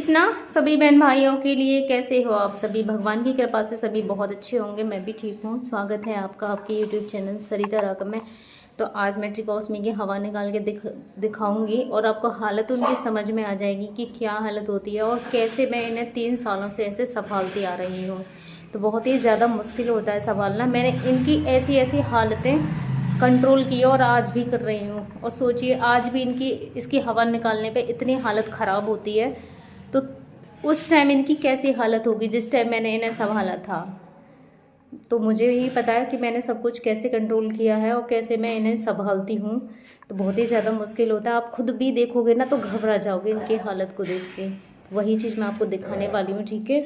कृष्णा सभी बहन भाइयों के लिए। कैसे हो आप सभी? भगवान की कृपा से सभी बहुत अच्छे होंगे। मैं भी ठीक हूँ। स्वागत है आपका आपके यूट्यूब चैनल सरिता राकम में। तो आज मैं ट्रिकोस्मी की हवा निकाल के दिखाऊंगी और आपको हालत उनकी समझ में आ जाएगी कि क्या हालत होती है और कैसे मैं इन्हें 3 सालों से ऐसे संभालती आ रही हूँ। तो बहुत ही ज़्यादा मुश्किल होता है संभालना। मैंने इनकी ऐसी ऐसी हालतें कंट्रोल की और आज भी कर रही हूँ। और सोचिए आज भी इसकी हवा निकालने पे इतनी हालत ख़राब होती है, तो उस टाइम इनकी कैसी हालत होगी जिस टाइम मैंने इन्हें संभाला था। तो मुझे ही पता है कि मैंने सब कुछ कैसे कंट्रोल किया है और कैसे मैं इन्हें संभालती हूँ। तो बहुत ही ज़्यादा मुश्किल होता है। आप खुद भी देखोगे ना तो घबरा जाओगे इनकी हालत को देख के। वही चीज़ मैं आपको दिखाने वाली हूँ, ठीक है।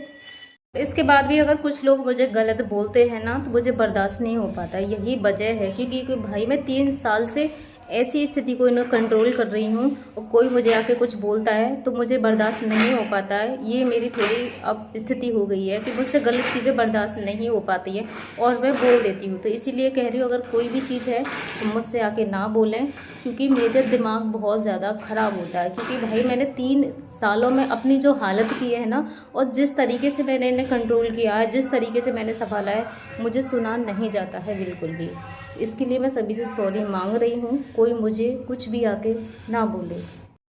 इसके बाद भी अगर कुछ लोग मुझे गलत बोलते हैं ना तो मुझे बर्दाश्त नहीं हो पाता। यही वजह है क्योंकि भाई मैं 3 साल से ऐसी स्थिति को इन्हें कंट्रोल कर रही हूँ और कोई मुझे आके कुछ बोलता है तो मुझे बर्दाश्त नहीं हो पाता है। ये मेरी थोड़ी अब स्थिति हो गई है कि मुझसे गलत चीज़ें बर्दाश्त नहीं हो पाती हैं और मैं बोल देती हूँ। तो इसीलिए कह रही हूँ अगर कोई भी चीज़ है तो मुझसे आके ना बोलें, क्योंकि मेरा दिमाग बहुत ज़्यादा ख़राब होता है। क्योंकि भाई मैंने 3 सालों में अपनी जो हालत की है ना और जिस तरीके से मैंने इन्हें कंट्रोल किया है, जिस तरीके से मैंने संभाला है, मुझे सुना नहीं जाता है बिल्कुल भी। इसके लिए मैं सभी से सॉरी मांग रही हूँ। कोई मुझे कुछ भी आके ना बोले।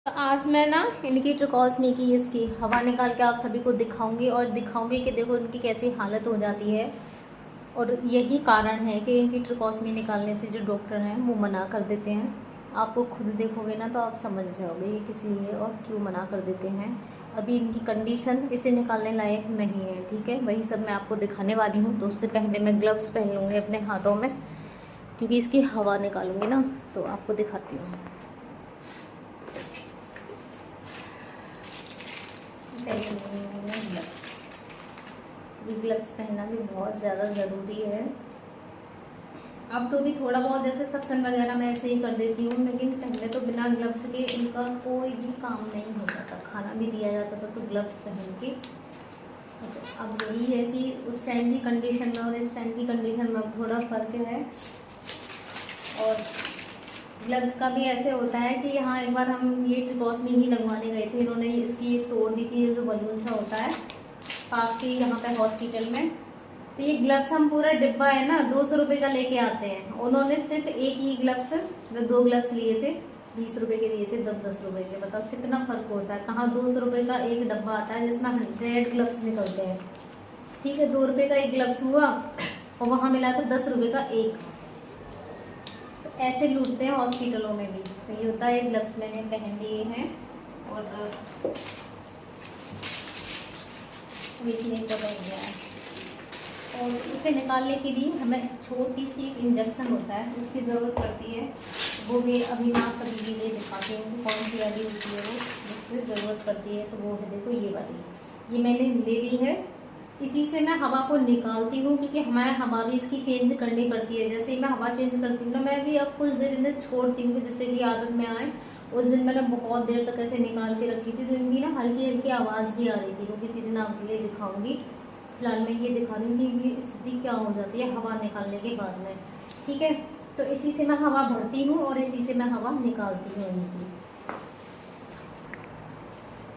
तो आज मैं ना इनकी ट्रिकोस्मी की इसकी हवा निकाल के आप सभी को दिखाऊंगी और दिखाऊंगी कि देखो इनकी कैसी हालत हो जाती है। और यही कारण है कि इनकी ट्रिकोस्मी निकालने से जो डॉक्टर हैं वो मना कर देते हैं। आपको खुद देखोगे ना तो आप समझ जाओगे ये किस लिए और क्यों मना कर देते हैं। अभी इनकी कंडीशन इसे निकालने लायक नहीं है, ठीक है। वही सब मैं आपको दिखाने वाली हूँ। तो उससे पहले मैं ग्लव्स पहन लूँगी अपने हाथों में, क्योंकि इसकी हवा निकालूंगी ना। तो आपको दिखाती हूँ। ग्लव्स पहनना भी बहुत ज़्यादा ज़रूरी है। अब तो भी थोड़ा बहुत जैसे सत्संग वगैरह मैं ऐसे ही कर देती हूँ, लेकिन पहले तो बिना ग्लव्स के इनका कोई भी काम नहीं होता था। खाना भी दिया जाता था तो ग्लव्स पहन के। अब यही है कि उस टाइम की कंडीशन में और इस टाइम की कंडीशन में अब थोड़ा फ़र्क है। और ग्लव्स का भी ऐसे होता है कि यहाँ एक बार हम ये ट्रिकोस्मी ही लगवाने गए थे। इन्होंने इसकी एक तोड़ दी थी, जो बलून सा होता है पास के यहाँ पे हॉस्पिटल में। तो ये ग्लव्स हम पूरा डिब्बा है ना 200 रुपये का लेके आते हैं। उन्होंने सिर्फ एक ही ग्लव्स, 2 ग्लव्स लिए थे, 20 रुपये के लिए थे, 10-10 रुपये के। बताओ कितना फ़र्क होता है। कहाँ 200 रुपये का एक डब्बा आता है जिसमें 100 ग्लव्स निकलते हैं, ठीक है। 2 रुपये का एक ग्लव्स हुआ और वहाँ मिला था 10 रुपये का एक। ऐसे लूटते हैं हॉस्पिटलों में भी। तो ये होता है। ग्लव्स मैंने पहन लिए हैं और पहन गया है। और उसे निकालने के लिए हमें छोटी सी एक इंजेक्शन होता है, उसकी ज़रूरत पड़ती है। वो भी अभी मैं आप सभी के लिए दिखाती हूँ कौन सी वाली होती है वो, जिससे ज़रूरत पड़ती है। तो वो है, देखो ये वाली, ये मैंने ले ली है। इसी से मैं हवा को निकालती हूँ, क्योंकि हमारे हवा भी इसकी चेंज करनी पड़ती है। जैसे ही मैं हवा चेंज करती हूँ ना, मैं भी अब कुछ देर इन्हें छोड़ती हूँ जिससे कि आदत में आए। उस दिन मैंने बहुत देर तक ऐसे निकाल के रखी थी, तो इनकी ना हल्की हल्की आवाज़ भी आ रही थी। वो किसी दिन आपके लिए दिखाऊंगी। फिलहाल मैं ये दिखा रही हूँ कि ये स्थिति क्या हो जाती है हवा निकालने के बाद में, ठीक है। तो इसी से मैं हवा भरती हूँ और इसी से मैं हवा निकालती हूँ इनकी।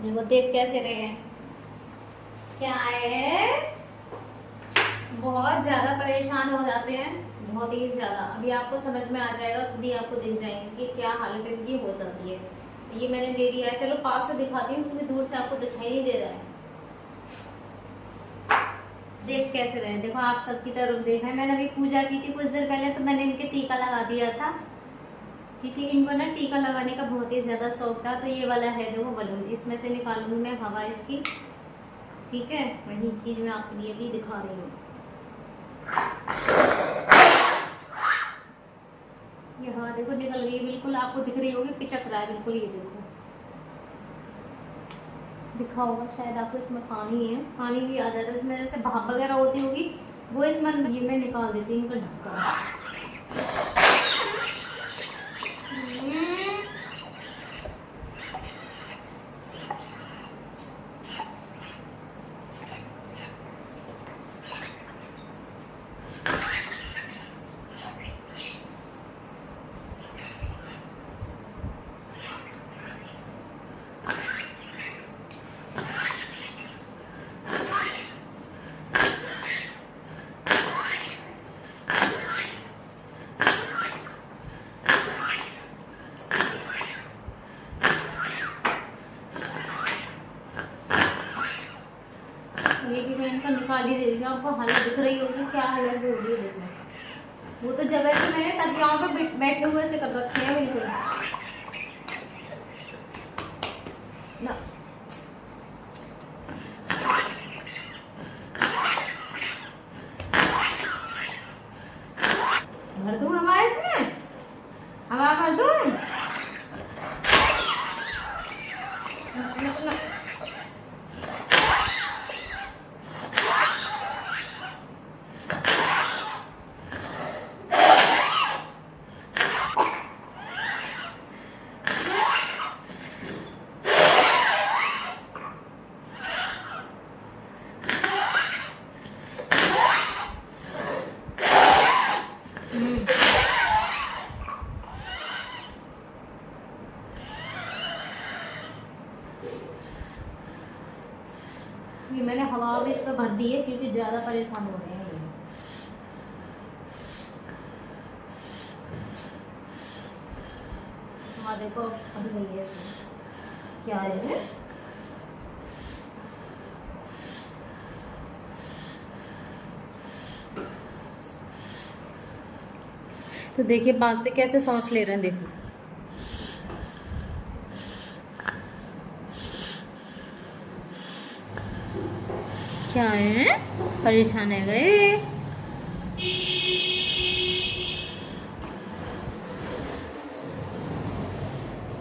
देखो देख कैसे रहे हैं। क्या है, बहुत ज़्यादा परेशान हो जाते हैं, बहुत ही ज़्यादा। अभी आपको समझ में आ जाएगा, खुद ही आपको दिख जाएंगे कि क्या हालत इनकी हो जाती है। तो ये मैंने ले लिया है। चलो पास से दिखाती हूँ, क्योंकि दूर से आपको दिखाई नहीं दे रहा है। देख कैसे रहे। देखो आप सबकी तरफ देखा है। मैंने अभी पूजा की थी कुछ देर पहले, तो मैंने इनके टीका लगा दिया था, क्योंकि इनको ना टीका लगाने का बहुत ही ज़्यादा शौक था। तो ये वाला है देखो बलून, इसमें से निकालूंगी मैं हवा इसकी, ठीक है। वही चीज़ मैं आपके लिए भी दिखा रही हूँ। ये हवा देखो निकल गई, बिल्कुल आपको दिख रही होगी, पिचक रहा है बिल्कुल। ये देखो दिखा होगा शायद आपको, इसमें पानी है, पानी भी आ जाता है इसमें, जैसे भाप वगैरह होती होगी वो इसमें। ये मैं निकाल देती हूँ इनका ढक्कन। गाली दे रही हूँ आपको, हालत दिख रही होगी क्या हालत हो रही है देखो। वो तो जगह की मैंने तकियाओं पे बैठे हुए से कर रखे हैं बिल्कुल ना। भर दूँ हवा इसमें, हवा भर दूँ। ये मैंने हवा भी इस पर भर दी है क्योंकि ज़्यादा परेशान हो रहे हैं ये। हाँ देखो अभी गई है इसमें क्या है। तो देखिए बात से कैसे सांस ले रहे हैं देखो। क्या है परेशान है गए।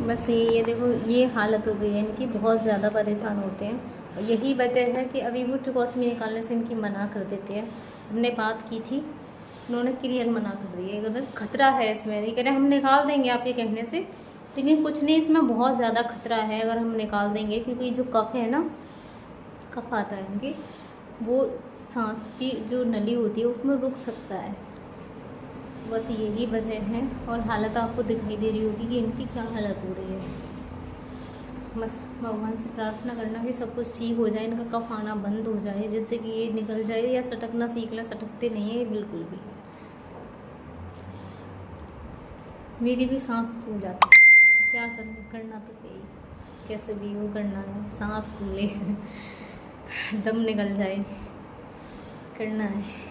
बस ये देखो ये हालत हो गई है इनकी, बहुत ज़्यादा परेशान होते हैं। और यही वजह है कि अभी वो ट्रिकोस्मी निकालने से इनकी मना कर देते हैं। हमने बात की थी, उन्होंने क्लियर मना कर दिया, अगर खतरा है इसमें, ये कह रहे हम निकाल देंगे आपके कहने से, लेकिन कुछ नहीं, इसमें बहुत ज़्यादा खतरा है अगर हम निकाल देंगे, क्योंकि जो कफ है ना, कफ आता है इनकी, वो सांस की जो नली होती है उसमें रुक सकता है। बस यही वजह है। और हालत आपको दिखाई दे रही होगी कि इनकी क्या हालत हो रही है। बस भगवान से प्रार्थना करना कि सब कुछ ठीक हो जाए, इनका कफ आना बंद हो जाए, जिससे कि ये निकल जाए या सटकना सीख लें। सटकते नहीं है ये बिल्कुल भी। मेरी भी सांस फूल जाती है, क्या करना तो यही, कैसे भी वो करना है, सांस फूले दम निकल जाए, करना है।